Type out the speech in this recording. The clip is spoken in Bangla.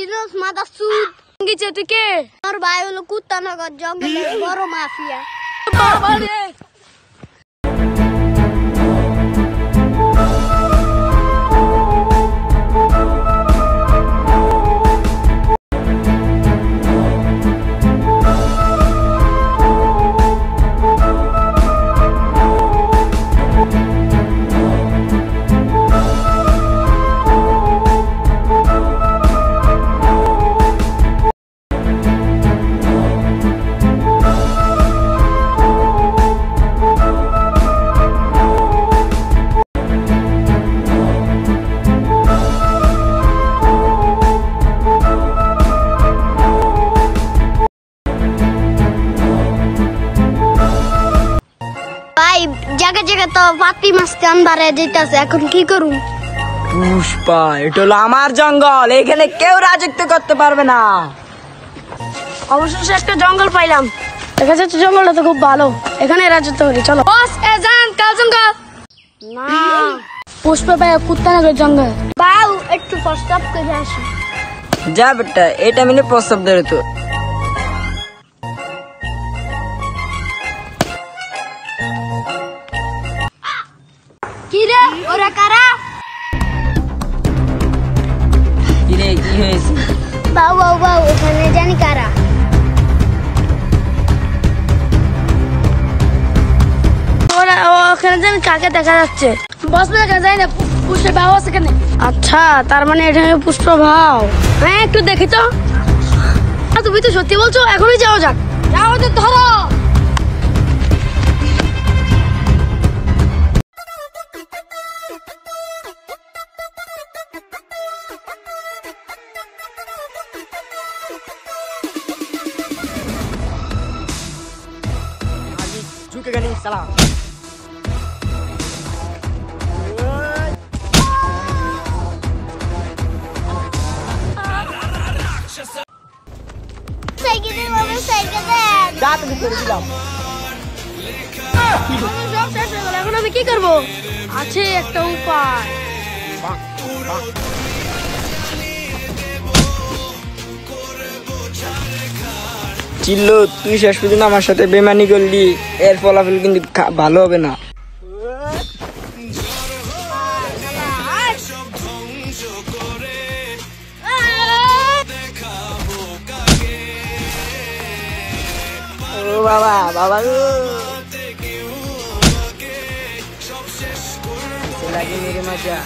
চিনোস মাদা সুদ গিয়েছে তুই কে? তোর ভাই হলো কুত্তানগর জঙ্গলের বড় মাফিয়া। বাবা রে জায়গা জায়গা তো পাতি মাছ টান বাড়ে যেতেছে, এখন কি করুন? পুষ্পা, এটা হলো আমার জঙ্গল, এখানে কেউ রাজত্ব করতে পারবে না। অবশেষে একটা জঙ্গল পাইলাম, দেখা যাচ্ছে জঙ্গলটা তো খুব ভালো, এখানে রাজত্ব করি। চলো বস, এ যান কাল জঙ্গল না পুষ্পা ভাই কুত্তানগর জঙ্গল। বাউ একটু প্রস্তাব করে আসি। যা বেটা, এটা মিলে প্রস্তাব ধরে তো। কি রে ওরা কারা? কি রে, কি হয়েছে? বাউ বাউ বাউ, ওখানে জানি কারা। ওখানে জানি কাকে দেখা যাচ্ছে। বস না দেখা যায় না, পুষ্পা ভাও আছে এখানে। আচ্ছা, তার মানে এটা পুষ্পা ভাও। হ্যাঁ একটু দেখি তো। তুমি তো সত্যি বলছো, এখনই যাওয়া যাক। যাও তো ধরো। झुकेगा नहीं साला। সাইকেলে বাবা সাইকেলে দাঁত ভিতরে দিলাম। সব শেষ হয়ে গেল, এখন আমি কি করব? আছে একটা উপায়। চিল্লু, তুই শেষ পর্যন্ত আমার সাথে বেমানি করলি, এর ফলাফল কিন্তু ভালো হবে না। ও বাবা, বাবা লাগে মেরে মজা।